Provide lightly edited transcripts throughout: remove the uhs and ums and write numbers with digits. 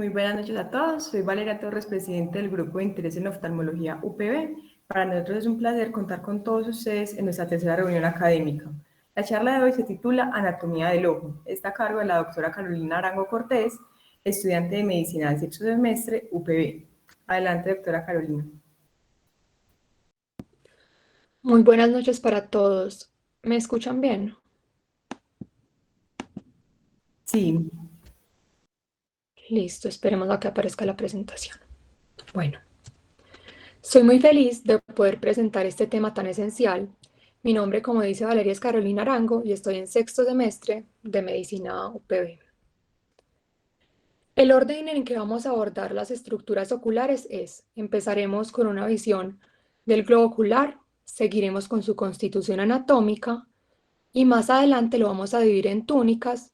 Muy buenas noches a todos. Soy Valeria Torres, presidente del Grupo de Interés en Oftalmología UPB. Para nosotros es un placer contar con todos ustedes en nuestra tercera reunión académica. La charla de hoy se titula Anatomía del Ojo. Está a cargo de la doctora Carolina Arango Cortés, estudiante de Medicina del sexto semestre UPB. Adelante, doctora Carolina. Muy buenas noches para todos. ¿Me escuchan bien? Sí. Listo, esperemos a que aparezca la presentación. Bueno, soy muy feliz de poder presentar este tema tan esencial. Mi nombre, como dice Valeria, es Carolina Arango y estoy en sexto semestre de Medicina UPB. El orden en que vamos a abordar las estructuras oculares es: empezaremos con una visión del globo ocular, seguiremos con su constitución anatómica y más adelante lo vamos a dividir en túnicas,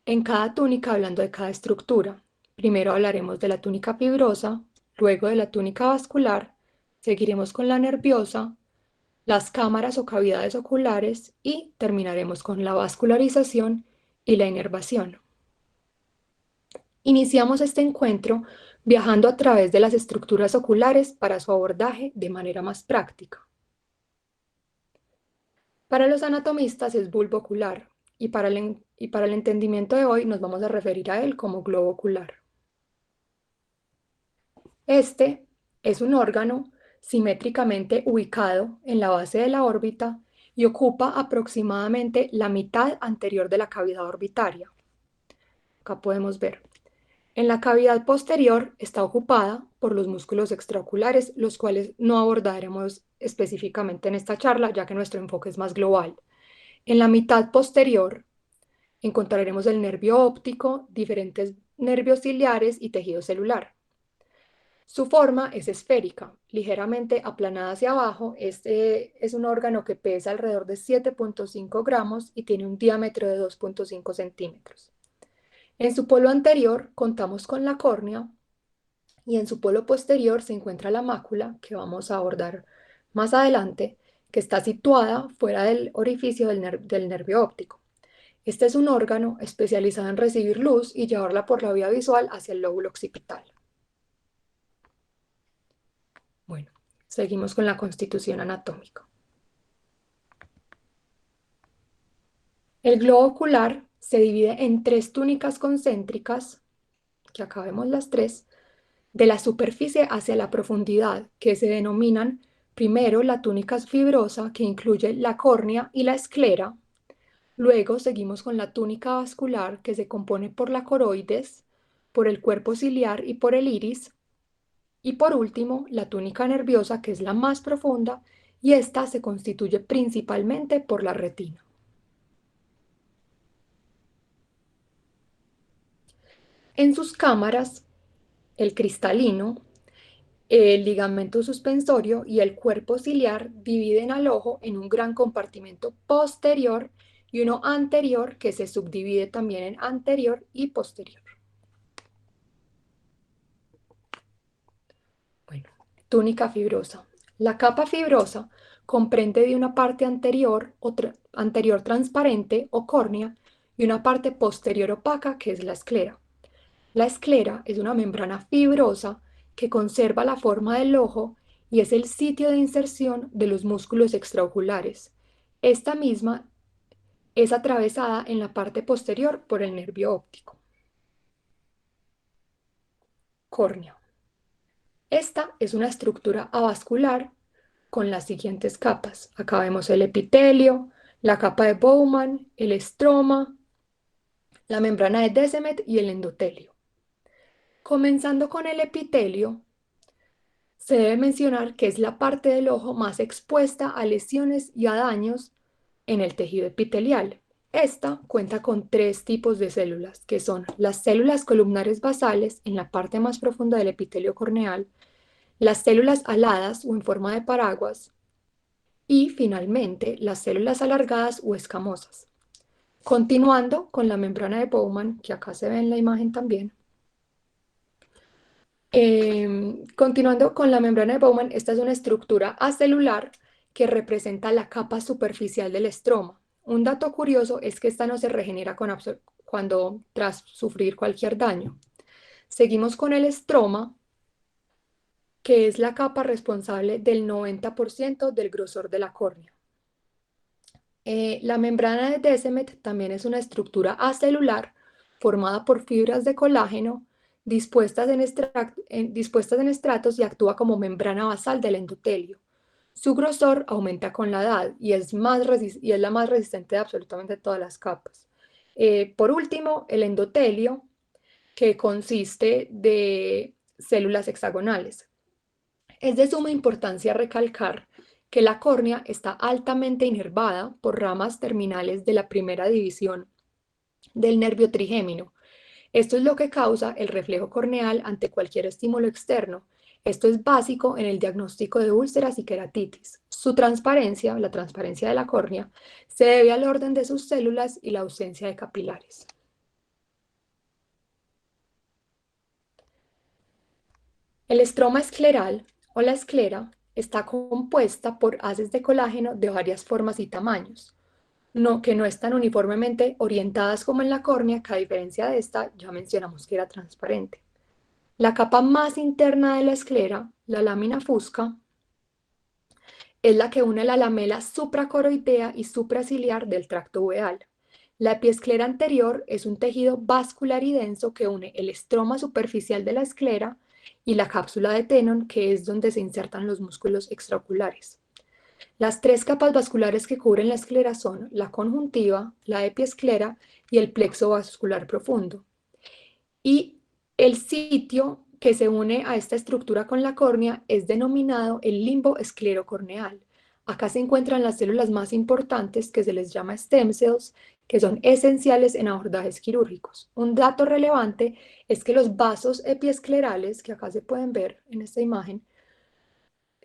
en cada túnica hablando de cada estructura. Primero hablaremos de la túnica fibrosa, luego de la túnica vascular, seguiremos con la nerviosa, las cámaras o cavidades oculares y terminaremos con la vascularización y la inervación. Iniciamos este encuentro viajando a través de las estructuras oculares para su abordaje de manera más práctica. Para los anatomistas es bulbo ocular y para el entendimiento de hoy nos vamos a referir a él como globo ocular. Este es un órgano simétricamente ubicado en la base de la órbita y ocupa aproximadamente la mitad anterior de la cavidad orbitaria. Acá podemos ver. En la cavidad posterior está ocupada por los músculos extraoculares, los cuales no abordaremos específicamente en esta charla, ya que nuestro enfoque es más global. En la mitad posterior encontraremos el nervio óptico, diferentes nervios ciliares y tejido celular. Su forma es esférica, ligeramente aplanada hacia abajo. Este es un órgano que pesa alrededor de 7.5 gramos y tiene un diámetro de 2.5 centímetros. En su polo anterior contamos con la córnea y en su polo posterior se encuentra la mácula, que vamos a abordar más adelante, que está situada fuera del orificio del nervio óptico. Este es un órgano especializado en recibir luz y llevarla por la vía visual hacia el lóbulo occipital. Bueno, seguimos con la constitución anatómica. El globo ocular se divide en tres túnicas concéntricas, que acá vemos las tres, de la superficie hacia la profundidad, que se denominan primero la túnica fibrosa, que incluye la córnea y la esclera. Luego seguimos con la túnica vascular, que se compone por la coroides, por el cuerpo ciliar y por el iris. Y por último, la túnica nerviosa, que es la más profunda, y esta se constituye principalmente por la retina. En sus cámaras, el cristalino, el ligamento suspensorio y el cuerpo ciliar dividen al ojo en un gran compartimento posterior y uno anterior que se subdivide también en anterior y posterior. Bueno, túnica fibrosa. La capa fibrosa comprende de una parte anterior, anterior transparente o córnea y una parte posterior opaca que es la esclera. La esclera es una membrana fibrosa que conserva la forma del ojo y es el sitio de inserción de los músculos extraoculares. Esta misma es atravesada en la parte posterior por el nervio óptico. Córnea. Esta es una estructura avascular con las siguientes capas. Acá vemos el epitelio, la capa de Bowman, el estroma, la membrana de Descemet y el endotelio. Comenzando con el epitelio, se debe mencionar que es la parte del ojo más expuesta a lesiones y a daños en el tejido epitelial. Esta cuenta con tres tipos de células, que son las células columnares basales en la parte más profunda del epitelio corneal, las células aladas o en forma de paraguas y finalmente las células alargadas o escamosas. Continuando con la membrana de Bowman, que acá se ve en la imagen también. Continuando con la membrana de Bowman, esta es una estructura acelular que representa la capa superficial del estroma. Un dato curioso es que esta no se regenera tras sufrir cualquier daño. Seguimos con el estroma, que es la capa responsable del 90% del grosor de la córnea. La membrana de Descemet también es una estructura acelular formada por fibras de colágeno dispuestas en estratos y actúa como membrana basal del endotelio. Su grosor aumenta con la edad y es la más resistente de absolutamente todas las capas. Por último, el endotelio, que consiste de células hexagonales. Es de suma importancia recalcar que la córnea está altamente inervada por ramas terminales de la primera división del nervio trigémino. Esto es lo que causa el reflejo corneal ante cualquier estímulo externo. Esto es básico en el diagnóstico de úlceras y queratitis. Su transparencia, la transparencia de la córnea, se debe al orden de sus células y la ausencia de capilares. El estroma escleral o la esclera está compuesta por haces de colágeno de varias formas y tamaños, que no están uniformemente orientadas como en la córnea, que a diferencia de esta ya mencionamos que era transparente. La capa más interna de la esclera, la lámina fusca, es la que une la lamela supracoroidea y supraciliar del tracto uveal. La epiesclera anterior es un tejido vascular y denso que une el estroma superficial de la esclera y la cápsula de Tenon, que es donde se insertan los músculos extraoculares. Las tres capas vasculares que cubren la esclera son la conjuntiva, la epiesclera y el plexo vascular profundo. Y el sitio que se une a esta estructura con la córnea es denominado el limbo esclerocorneal. Acá se encuentran las células más importantes, que se les llama stem cells, que son esenciales en abordajes quirúrgicos. Un dato relevante es que los vasos epiesclerales, que acá se pueden ver en esta imagen,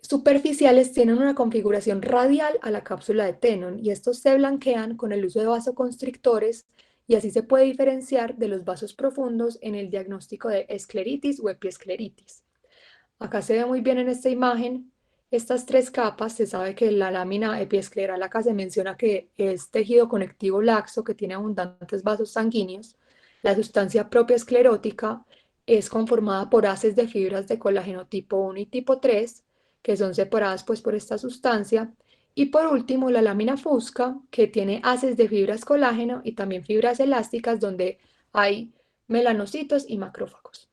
superficiales, tienen una configuración radial a la cápsula de Tenon y estos se blanquean con el uso de vasoconstrictores y así se puede diferenciar de los vasos profundos en el diagnóstico de escleritis o epiescleritis. Acá se ve muy bien en esta imagen estas tres capas. Se sabe que la lámina epiescleral, acá se menciona que es tejido conectivo laxo que tiene abundantes vasos sanguíneos. La sustancia propia esclerótica es conformada por haces de fibras de colágeno tipo 1 y tipo 3, que son separadas pues por esta sustancia. Y por último, la lámina fusca, que tiene haces de fibras colágeno y también fibras elásticas donde hay melanocitos y macrófagos.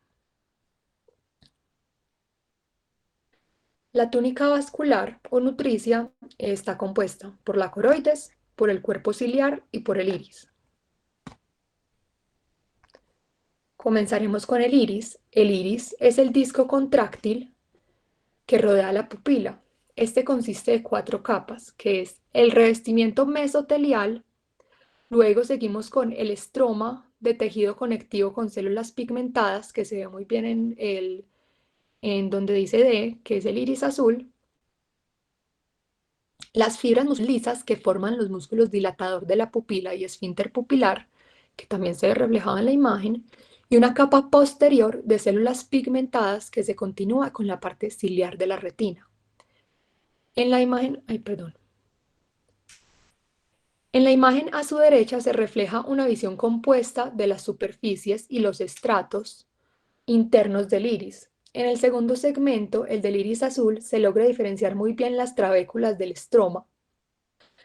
La túnica vascular o nutricia está compuesta por la coroides, por el cuerpo ciliar y por el iris. Comenzaremos con el iris. El iris es el disco contráctil que rodea la pupila. Este consiste de 4 capas, que es el revestimiento mesotelial. Luego seguimos con el estroma de tejido conectivo con células pigmentadas, que se ve muy bien en donde dice D, que es el iris azul. Las fibras lisas que forman los músculos dilatador de la pupila y esfínter pupilar, que también se ve reflejado en la imagen, y una capa posterior de células pigmentadas que se continúa con la parte ciliar de la retina. En la imagen, En la imagen a su derecha se refleja una visión compuesta de las superficies y los estratos internos del iris. En el segundo segmento, el del iris azul, se logra diferenciar muy bien las trabéculas del estroma.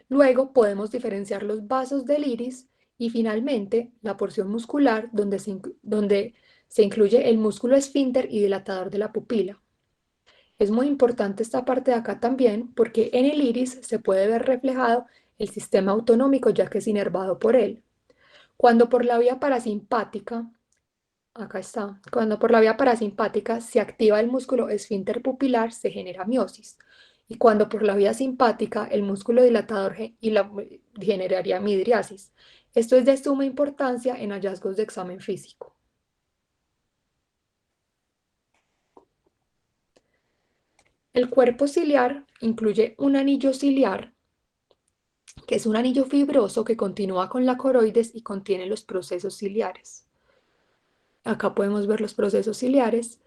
Luego podemos diferenciar los vasos del iris y finalmente la porción muscular donde se incluye el músculo esfínter y dilatador de la pupila. Es muy importante esta parte de acá también porque en el iris se puede ver reflejado el sistema autonómico ya que es inervado por él. Cuando por la vía parasimpática, cuando por la vía parasimpática se activa el músculo esfínter pupilar, se genera miosis. Y cuando por la vía simpática el músculo dilatador generaría midriasis. Esto es de suma importancia en hallazgos de examen físico. El cuerpo ciliar incluye un anillo ciliar, que es un anillo fibroso que continúa con la coroides y contiene los procesos ciliares. Acá podemos ver los procesos ciliares.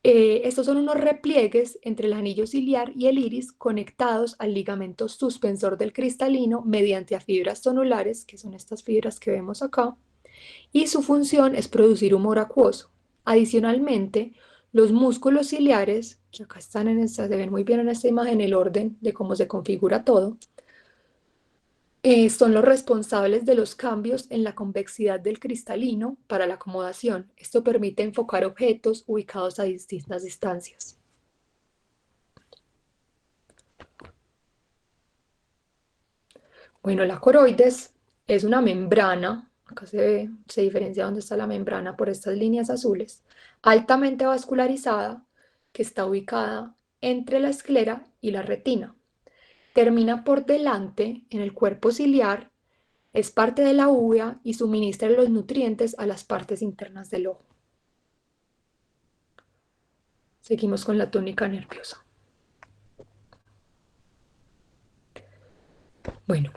Estos son unos repliegues entre el anillo ciliar y el iris conectados al ligamento suspensor del cristalino mediante a fibras tonulares, que son estas fibras que vemos acá, y su función es producir humor acuoso. Adicionalmente, los músculos ciliares, que acá están se ven muy bien en esta imagen el orden de cómo se configura todo, son los responsables de los cambios en la convexidad del cristalino para la acomodación. Esto permite enfocar objetos ubicados a distintas distancias. Bueno, la coroides es una membrana, acá se diferencia dónde está la membrana por estas líneas azules, altamente vascularizada que está ubicada entre la esclera y la retina. Termina por delante en el cuerpo ciliar, es parte de la uvea y suministra los nutrientes a las partes internas del ojo. Seguimos con la túnica nerviosa. Bueno,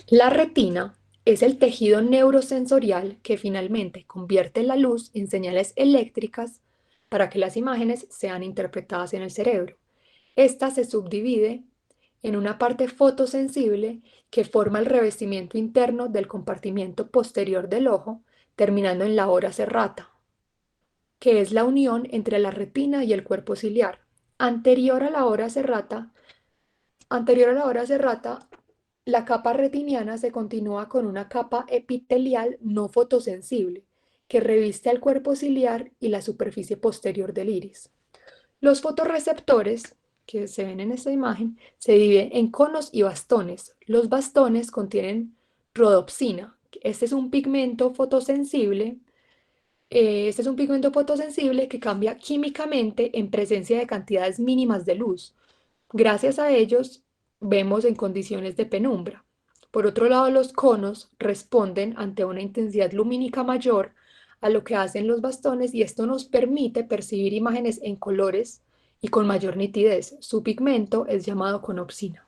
la retina es el tejido neurosensorial que finalmente convierte la luz en señales eléctricas para que las imágenes sean interpretadas en el cerebro. Esta se subdivide en una parte fotosensible que forma el revestimiento interno del compartimiento posterior del ojo, terminando en la ora serrata, que es la unión entre la retina y el cuerpo ciliar. Anterior a la ora serrata, Anterior a la hora serrata, la capa retiniana se continúa con una capa epitelial no fotosensible que reviste al cuerpo ciliar y la superficie posterior del iris. Los fotorreceptores, que se ven en esta imagen, se dividen en conos y bastones. Los bastones contienen rodopsina. Este es un pigmento fotosensible que cambia químicamente en presencia de cantidades mínimas de luz. Gracias a ellos vemos en condiciones de penumbra. Por otro lado, los conos responden ante una intensidad lumínica mayor a lo que hacen los bastones y esto nos permite percibir imágenes en colores y con mayor nitidez. Su pigmento es llamado conopsina.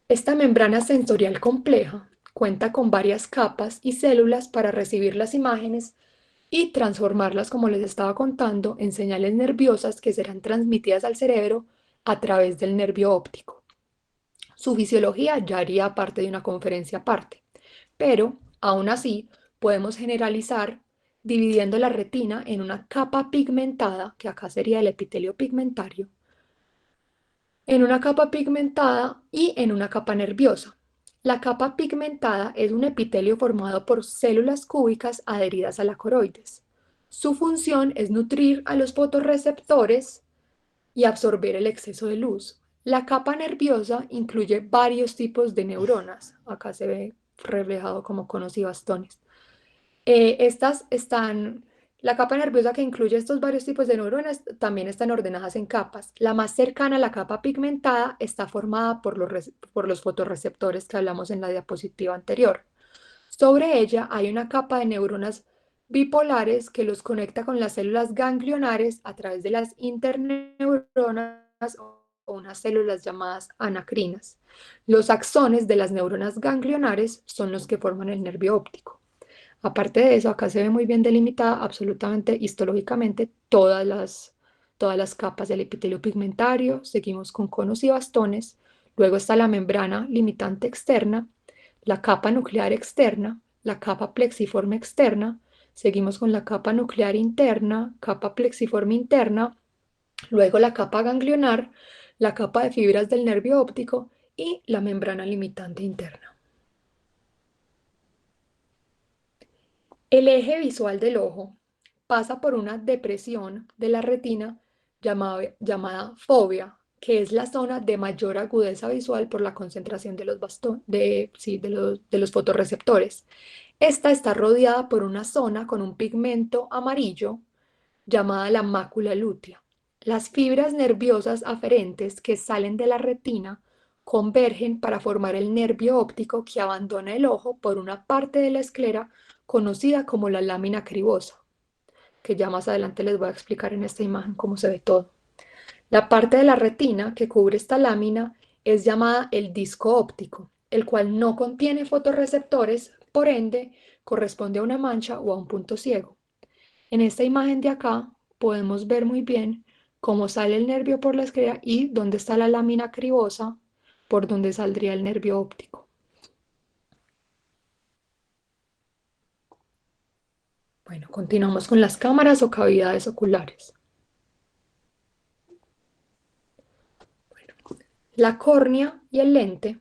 Esta membrana sensorial compleja cuenta con varias capas y células para recibir las imágenes y transformarlas, como les estaba contando, en señales nerviosas que serán transmitidas al cerebro a través del nervio óptico. Su fisiología ya haría parte de una conferencia aparte, pero aún así podemos generalizar dividiendo la retina en una capa pigmentada, que acá sería el epitelio pigmentario, en una capa pigmentada y en una capa nerviosa. La capa pigmentada es un epitelio formado por células cúbicas adheridas a la coroides. Su función es nutrir a los fotorreceptores y absorber el exceso de luz. La capa nerviosa incluye varios tipos de neuronas. Acá se ve reflejado como conos y bastones. La capa nerviosa que incluye estos varios tipos de neuronas también están ordenadas en capas. La más cercana a la capa pigmentada está formada por los fotorreceptores que hablamos en la diapositiva anterior. Sobre ella hay una capa de neuronas bipolares que los conecta con las células ganglionares a través de las interneuronas o unas células llamadas anacrinas. Los axones de las neuronas ganglionares son los que forman el nervio óptico. Aparte de eso, acá se ve muy bien delimitada absolutamente histológicamente todas las capas del epitelio pigmentario. Seguimos con conos y bastones. Luego está la membrana limitante externa, la capa nuclear externa, la capa plexiforme externa. Seguimos con la capa nuclear interna, capa plexiforme interna, luego la capa ganglionar, la capa de fibras del nervio óptico y la membrana limitante interna. El eje visual del ojo pasa por una depresión de la retina llamada fovea, que es la zona de mayor agudeza visual por la concentración de de los fotorreceptores. Esta está rodeada por una zona con un pigmento amarillo llamada la mácula lútea. Las fibras nerviosas aferentes que salen de la retina convergen para formar el nervio óptico que abandona el ojo por una parte de la esclera conocida como la lámina cribosa, que ya más adelante les voy a explicar en esta imagen cómo se ve todo. La parte de la retina que cubre esta lámina es llamada el disco óptico, el cual no contiene fotorreceptores, por ende corresponde a una mancha o a un punto ciego. En esta imagen de acá podemos ver muy bien cómo sale el nervio por la esclera y dónde está la lámina cribosa por donde saldría el nervio óptico. Bueno, continuamos con las cámaras o cavidades oculares. La córnea y el lente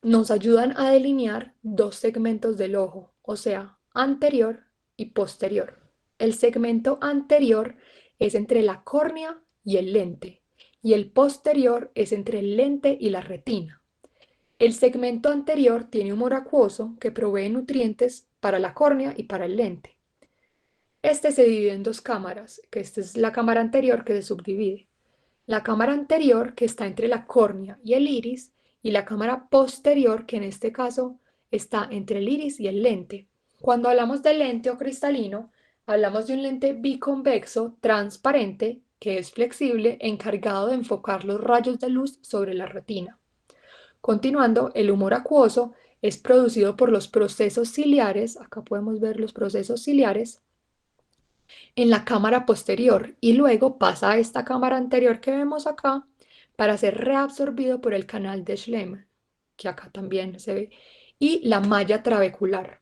nos ayudan a delinear dos segmentos del ojo, o sea, anterior y posterior. El segmento anterior es entre la córnea y el lente, y el posterior es entre el lente y la retina. El segmento anterior tiene humor acuoso que provee nutrientes para la córnea y para el lente. Este se divide en dos cámaras, que esta es la cámara anterior que se subdivide. La cámara anterior, que está entre la córnea y el iris, y la cámara posterior, que en este caso está entre el iris y el lente. Cuando hablamos de lente o cristalino, hablamos de un lente biconvexo transparente que es flexible, encargado de enfocar los rayos de luz sobre la retina. Continuando, el humor acuoso es producido por los procesos ciliares, acá podemos ver los procesos ciliares, en la cámara posterior y luego pasa a esta cámara anterior que vemos acá para ser reabsorbido por el canal de Schlemm, que acá también se ve, y la malla trabecular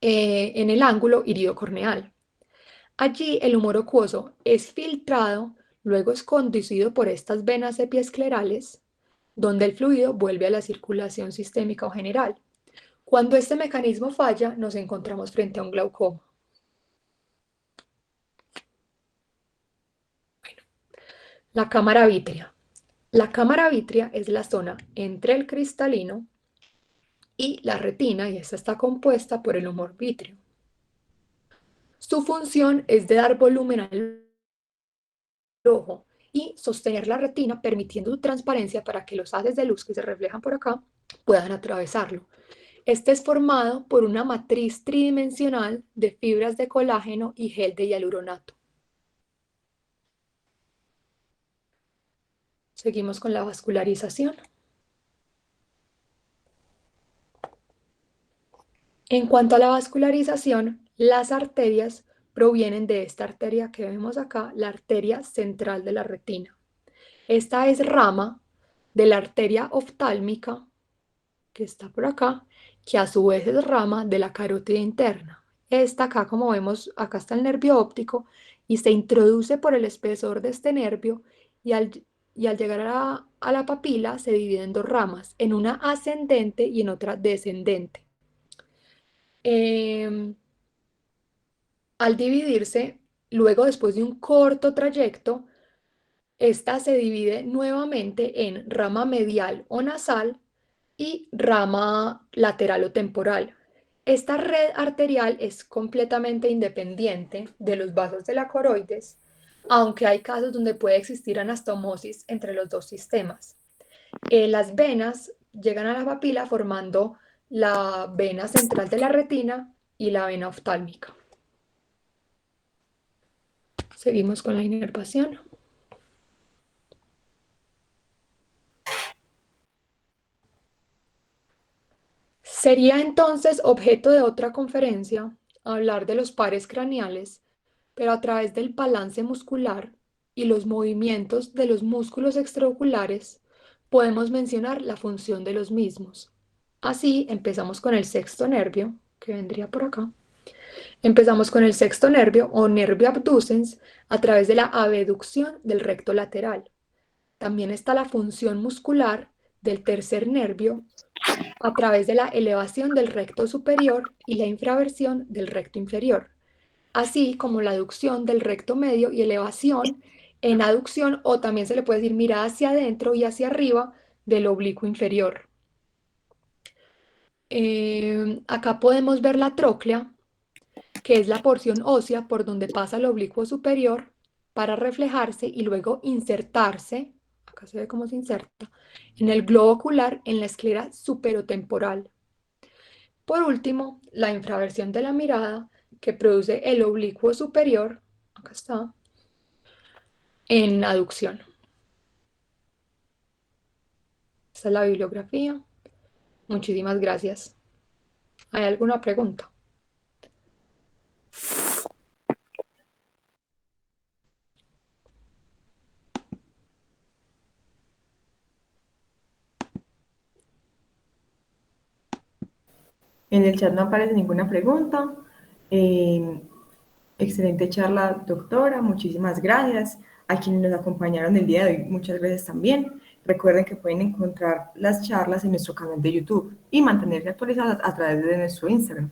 en el ángulo iridocorneal. Allí el humor acuoso es filtrado, luego es conducido por estas venas epiesclerales, donde el fluido vuelve a la circulación sistémica o general. Cuando este mecanismo falla, nos encontramos frente a un glaucoma. La cámara vítrea. La cámara vítrea es la zona entre el cristalino y la retina, y esta está compuesta por el humor vítreo. Su función es de dar volumen al ojo y sostener la retina, permitiendo su transparencia para que los haces de luz que se reflejan por acá puedan atravesarlo. Este es formado por una matriz tridimensional de fibras de colágeno y gel de hialuronato. Seguimos con la vascularización. En cuanto a la vascularización, las arterias provienen de esta arteria que vemos acá, la arteria central de la retina. Esta es rama de la arteria oftálmica, que está por acá, que a su vez es rama de la carótida interna. Esta acá, como vemos, acá está el nervio óptico y se introduce por el espesor de este nervio y al llegar a la papila se divide en dos ramas, en una ascendente y en otra descendente. Em, Al dividirse, luego después de un corto trayecto, esta se divide nuevamente en rama medial o nasal y rama lateral o temporal. Esta red arterial es completamente independiente de los vasos de la coroides, aunque hay casos donde puede existir anastomosis entre los dos sistemas. Las venas llegan a la papila formando la vena central de la retina y la vena oftálmica. Seguimos con la inervación. Sería entonces objeto de otra conferencia hablar de los pares craneales, pero a través del balance muscular y los movimientos de los músculos extraoculares podemos mencionar la función de los mismos. Así empezamos con el sexto nervio, que vendría por acá. Empezamos con el sexto nervio o nervio abducens a través de la abducción del recto lateral. También está la función muscular del tercer nervio a través de la elevación del recto superior y la infraversión del recto inferior, así como la aducción del recto medio y elevación en aducción, o también se le puede decir mirada hacia adentro y hacia arriba del oblicuo inferior. Acá podemos ver la tróclea, que es la porción ósea por donde pasa el oblicuo superior para reflejarse y luego insertarse, acá se ve cómo se inserta, en el globo ocular en la esclera superotemporal. Por último, la infraversión de la mirada que produce el oblicuo superior, acá está, en aducción. Esta es la bibliografía. Muchísimas gracias. ¿Hay alguna pregunta? En el chat no aparece ninguna pregunta. Eh, Excelente charla, doctora, muchísimas gracias. A quienes nos acompañaron el día de hoy, muchas gracias también. Recuerden que pueden encontrar las charlas en nuestro canal de YouTube y mantenerse actualizadas a través de nuestro Instagram.